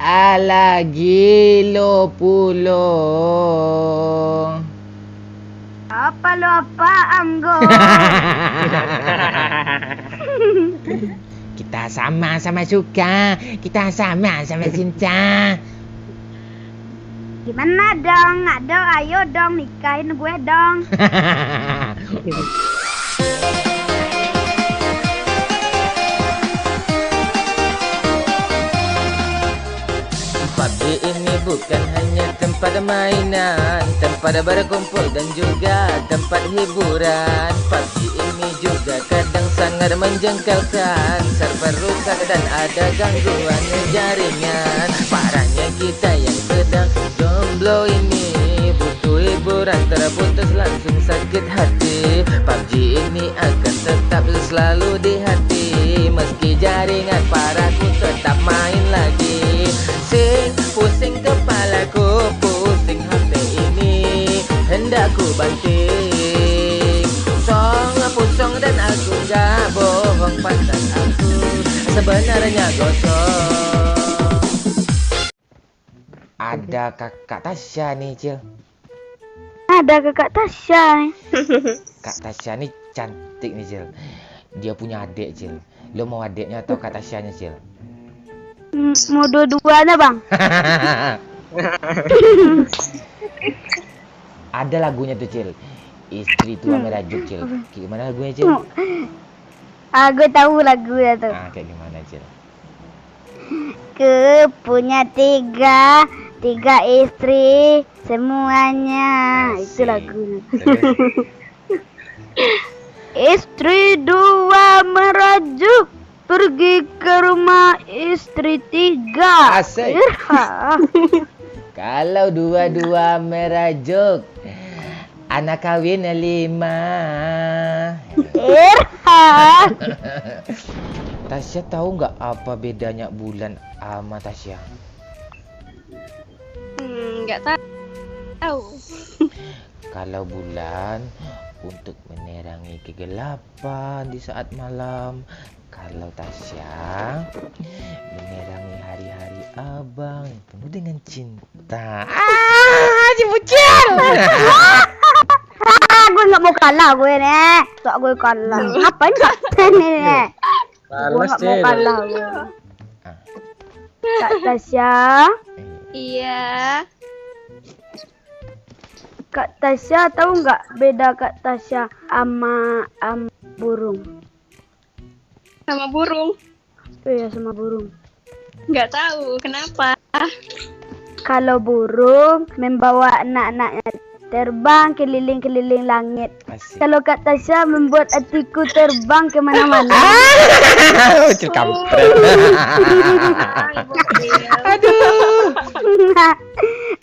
ala gilo pulo. Apa lo apa anggo? Kita sama-sama suka, kita sama-sama cinta. Gimana dong? Nggak dong, ayo dong nikahin gue dong. PUBG ini bukan hanya tempat mainan, tempat berkumpul dan juga tempat hiburan. PUBG ini juga kadang sangat menjengkelkan, server rusak dan ada gangguan jaringan. Parahnya kita yang sedang jomblo ini butuh hiburan, terputus langsung sakit hati. PUBG ini akan tetap selalu di hati, meski jaringan parahku tetap main lagi. Pusing kepalaku, pusing HP ini, hendak ku banting. Pusong dan aku gak bohong, pantas aku sebenarnya gosong. Ada kakak Tasya nih, Cil. Ada kakak Tasya. Kak Tasya nih cantik nih, Cil. Dia punya adik, Cil. Lo mau adiknya atau Kak Tasyanya, Cil? Mau dua-duanya bang. Ada lagunya tuh, Cil. Istri tua merajuk, Cil. Gimana lagunya, Cil? Gue tahu lagunya tuh. Kayak gimana, Cil? Ke punya tiga istri semuanya. Asik. Itu lagunya. Terus? Istri dua merajuk, pergi ke rumah istri tiga. Asik. Irha. Kalau dua-dua merajuk, anak kawin 5. Irha. Tasya tahu nggak apa bedanya bulan sama Tasya? Nggak tahu. Kalau bulan untuk menerangi kegelapan di saat malam, kalau Tasya menerangi hari-hari abang penuh dengan cinta. Cibucil. Gue nggak mau kalah gue nih. Tak gue kalah. Apa ini nih? Gue nggak mau kalah gue. Kak Tasya. Iya. Kak Tasya tahu nggak beda Kak Tasya sama burung? Sama burung. Iya sama burung. Nggak tahu kenapa. Kalau burung membawa anak-anaknya terbang keliling-keliling langit. Asik. Kalau Kak Tasya membuat hatiku terbang kemana-mana. Bocil kampret. Aduh.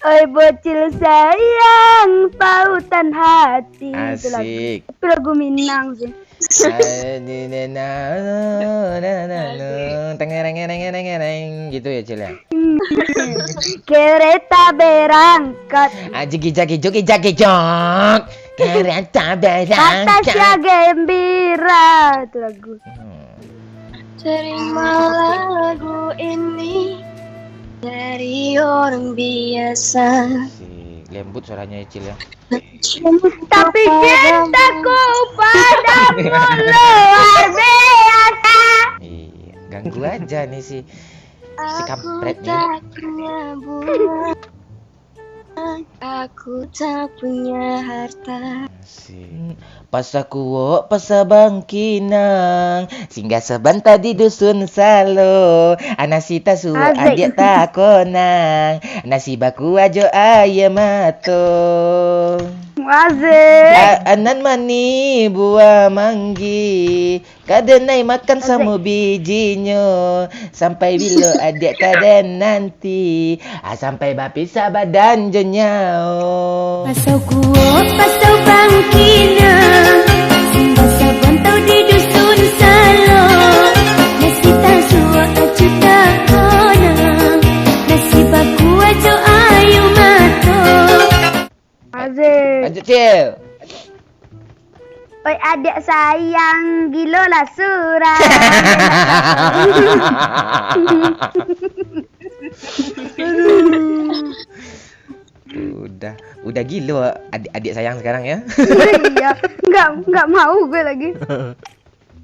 Oi bocil sayang, pautan hati. Itu lagu. Asik. Itu lagu Minang sih. Gitu ya, Cil ya. Kereta berangkat. Jog. Kereta Kak Tasya berangkat. gembira. Itu lagu. Terimalah lagu ini dari orang biasa. Asik. Lembut suaranya ya, Cil ya. Tapi cintaku padamu luar biasa. Iya, ganggu aja nih si kampret nih. Tak punya bunga, aku tak punya harta. Asik. Pasakuwo pasabangkinang singgah sebentar di dusun salo anasita su Asik. adik takonang nasi baku ajo ayam mato Asik. anan mani buah manggi kadenai makan sama bijinya sampai bila adik kaden nanti sampai bapisa badan jenyau. Pasau kuo, pasau bangkina, singgah sabantau di dusun salo. Nasi tasua acu takona, nasi baku acu ayu mato. Asik. Lanjut, Cil. Oi adik sayang, gilo lah surah. Udah gila adik sayang sekarang ya. Iya, nggak mau gue lagi.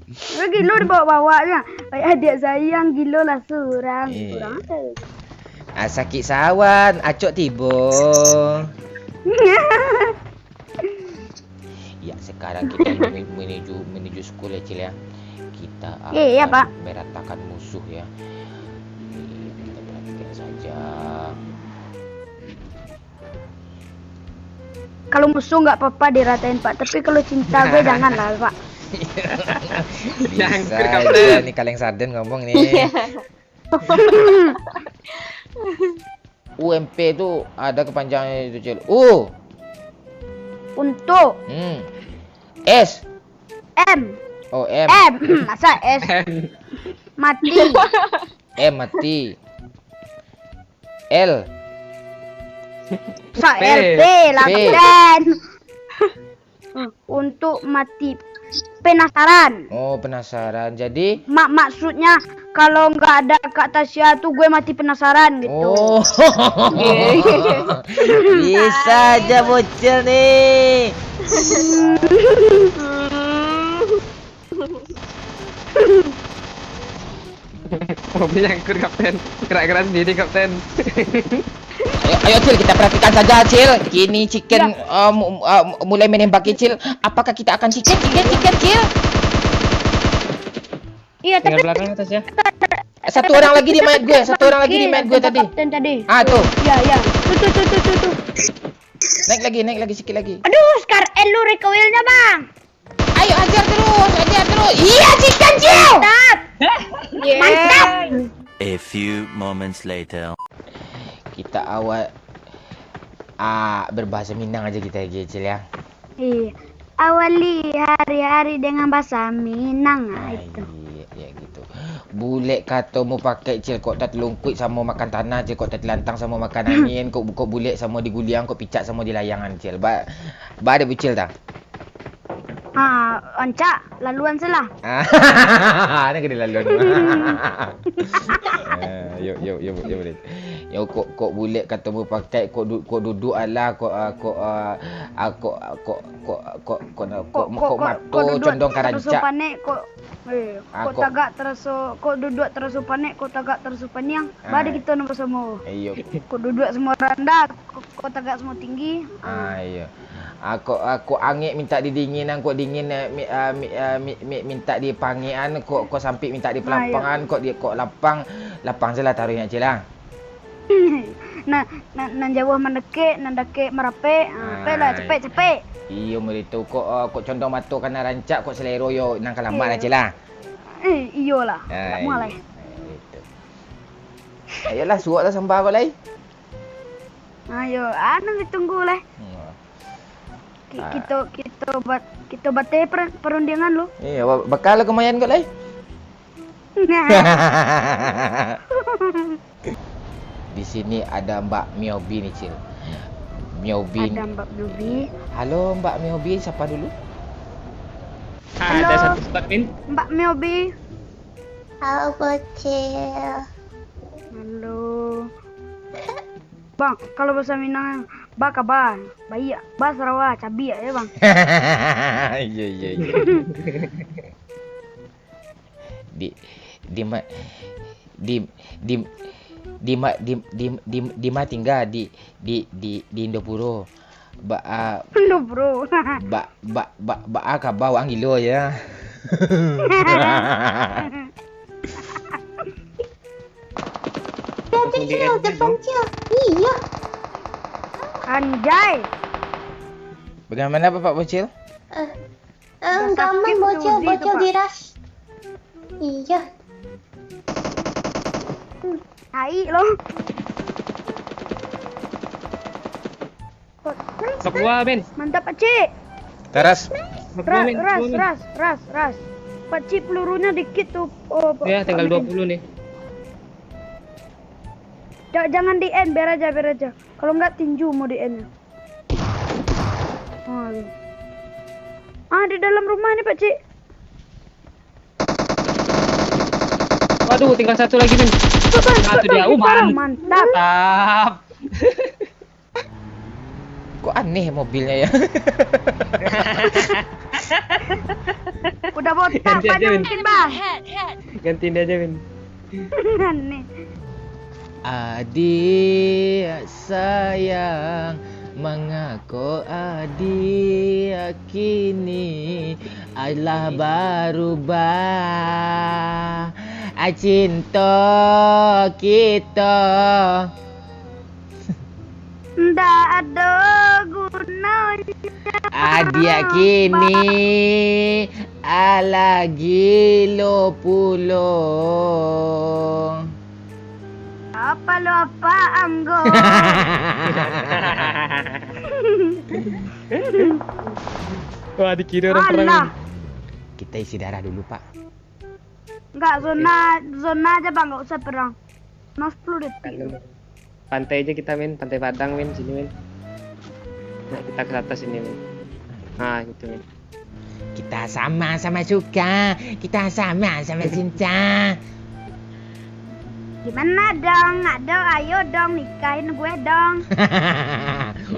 Gue gilo dibawa-bawanya. Adik sayang gilo lah surang. Surang apa? Sakit sawan, acok tiba. Ya sekarang kita menuju sekolah Cil ya. Kita akan Iya, Pak. meratakan musuh ya. Kita perhatikan saja. Kalau musuh nggak apa-apa diratain Pak, tapi kalau cinta gue janganlah Pak. Bisa aja nih Kaleng Sarden ngomong nih. UMP itu ada kepanjangannya itu Cil. Untuk S. M. Oh M. Masa S? Mati. M mati. L. Sa LP lakukan. Untuk mati. Penasaran. Oh penasaran. Jadi Maksudnya kalau nggak ada Kak Tasya tuh gue mati penasaran gitu. oh. Bisa aja bocil nih. Mobil nyangkut Kapten. Gerak-gerak sendiri Kapten. Ayo Cil, kita perhatikan saja Cil. Kini chicken mulai menembaki Cil. Apakah kita akan chicken Cil? Iya tapi Tinggal belakang atas ya. Satu orang lagi di mat gue, tadi. Kapten tadi. Ah tuh. Iya. Tuh. Naik lagi sikit lagi. Aduh, sekarang lu recoilnya bang. Ayo ajar terus. Iya chicken Cil. Mantap. A few moments later. Kita awal berbahasa Minang aja kita Cil ya. Iya. Awali hari-hari dengan bahasa Minang itu. Ya gitu. Bule kata mau pakai Cil kok tak telungkuit sama makan tanah Cil, kok tak telantang sama makan angin, kok bulet sama di guliang, kok picak sama di layangan Cil. Ba ada bucil tak? Oncak, laluan salah. Ini kena laluan. Yo boleh. Yo kok bulet kata mau pakai kok duduk ala kok mato condong karancak. Kok tagak duduk terus panik, kok tagak terus paniang. Bade kita nombor semua. Iyo. Kok duduk semua rendah, kok tagak semua tinggi. Iya. Aku angin minta didinginan, kok dingin minta dipangian, kok sampai minta di pelampangan, kok lapang salah taruhnya Cil lah. Nan jauh mendekik, nan deke merape, lah cepet. Iyo merito kok condong mata kena rancak, kok selero yo nang kalambat lah Cil lah. Iyalah. Tak mulai. Ayolah suaklah sembah kau lai. Ayo, anu ditunggu lah. Kita batai perundingan lu. Iya, bakal kemayan kau lai. Di sini ada Mbak Miobi nih Cil. Miobi. Ada Mbak Miobi. Halo Mbak Miobi, siapa dulu? Halo. Ada satu spot Min. Mbak Miobi. Halo bocil. Halo. Bang, kalau bahasa Minang bakaban, bayi, bahasa Rawa, cabi ya bang. Iya. Di ma tinggal di Indopuro. Indopuro. Ka bawang gilo ya. Depan Cil. Iya. Anjay. Bagaimana Bapak Bocil? Gampang bocil diras. Iya. Hai loh. Sok gua Ben. Mantap Pakcik. Teras. Ras. Pakcik pelurunya dikit tuh. Oh, Ya, tinggal 20 nih. Jangan di end, biar aja. Kalau enggak tinju mau di end. Di dalam rumah nih Pakcik. Waduh, tinggal satu lagi Ben. Satu dia. Mantap. Mantap. Kok aneh mobilnya ya? Udah botak Ganti aja, banyak Win. mungkin bang. Gantiin aja, Win. Aneh. Adik sayang, mengako adik kini adalah berubah. Cinta kita Nggak ada gunanya. adik kini lagi lo pulo. Apa lo apa anggo? Wah, dikira orang perang. Alah. Kita isi darah dulu, Pak. Enggak, zona aja bang, nggak usah perang. 10 detik. Pantai aja kita, Win. Pantai Padang, Win. Sini, Win. Nah, kita ke atas ini, Win. Nah, gitu, Win. Kita sama-sama suka, kita sama-sama cinta. Gimana dong? Ada, ayo dong nikahin gue dong.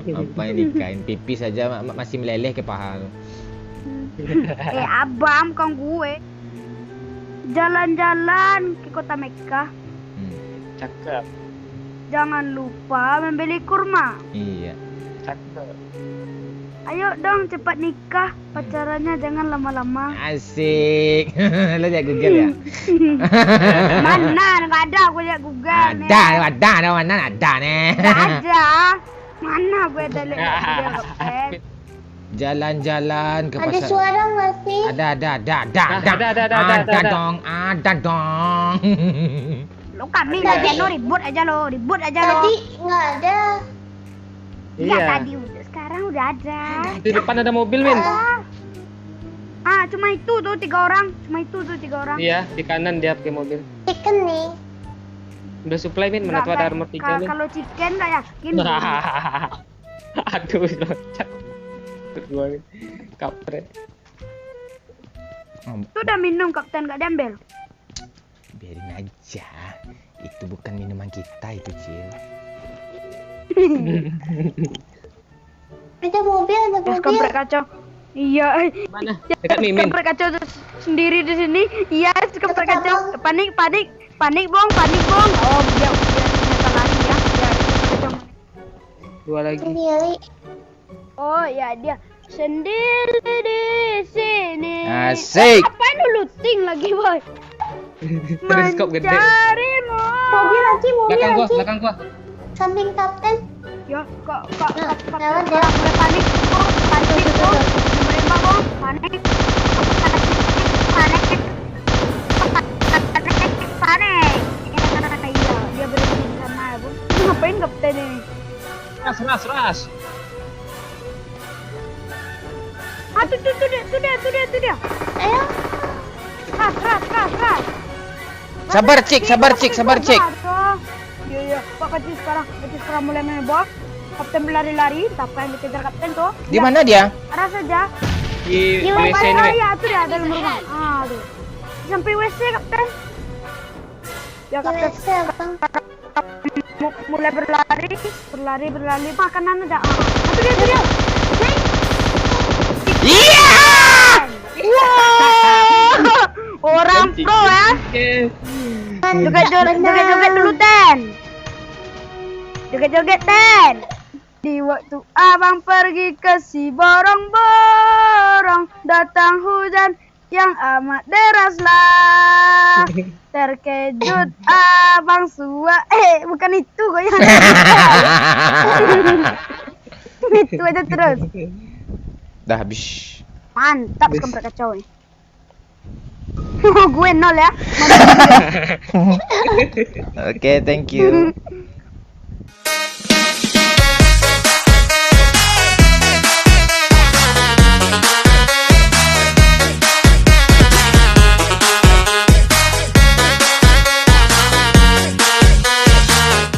Apa yang nikahin? Pipis saja masih meleleh ke paha. Abang kan gue. Jalan-jalan ke kota Mekah. Cakep. Jangan lupa membeli kurma. Iya. Cakep. Ayo dong cepat nikah. Pacarannya jangan lama-lama. Asik. Lo lihat Google ya? Mana? Nggak ada. Gue lihat Google. Ada mana ada nih. Nggak ada. Mana gue ada lihat Google Kapten. Jalan-jalan ke Ada pasar. suara nggak sih? Ada dong. Lo kami nggak ada, lo ribut aja lo. Tadi nggak ada. Iya Iya. tadi udah. Sekarang udah ada. Di depan ada mobil, Win. Cuma itu tuh 3 orang. Iya, di kanan dia pakai mobil. Chicken nih. Udah supply, Win. Mana tuh ada armor 3, Win. Kalau chicken nggak yakin. Aduh, loncat. Gua, Win. Kapret. Itu udah minum Kapten, nggak diambil. Biarin aja. Itu bukan minuman kita itu, Cil. Ada mobil, ada Terus mobil. kampret kacau. Iya. Mana? Dekat Mimin. Kampret kacau tuh sendiri di sini. Iya, kampret kacau. Panik, bong. Oh, dia ternyata lagi ya. Dia kacau. 2 lagi. Sendiri. Oh, ya dia sendiri di sini. Asik. Ngapain lu looting lagi, boy? Periskop gede. Mencarimu. Mobil lagi, Belakang gua. Samping kapten. Ya, kok lewat ya. mulai panik, bong. Menembak, bong. Panik. Iya, dia berhenti di sana, bong. Ngapain Kapten ini? Ras. Tuh dia. Ayo. Ras. Sabar, Cik. Iya. Pak kecil sekarang mulai menembak. Kapten berlari-lari. Siapa yang dikejar Kapten tuh? Di mana dia? Arah saja. Di Di WC ini, Win. Iya, itu dia dalam rumah. Aduh. Sampai WC Kapten. Ya Kapten WC bang. mulai berlari. Makanan ada. Itu dia. Iya! Orang pro ya. Oke. Joget dulu Ten. Joget Ten. Di waktu abang pergi ke si borong-borong, datang hujan yang amat deraslah. Terkejut abang sua. Bukan itu kok yang itu aja terus. Dah habis. Mantap kampret kacau nih. Gue 0 ya. Oke, thank you.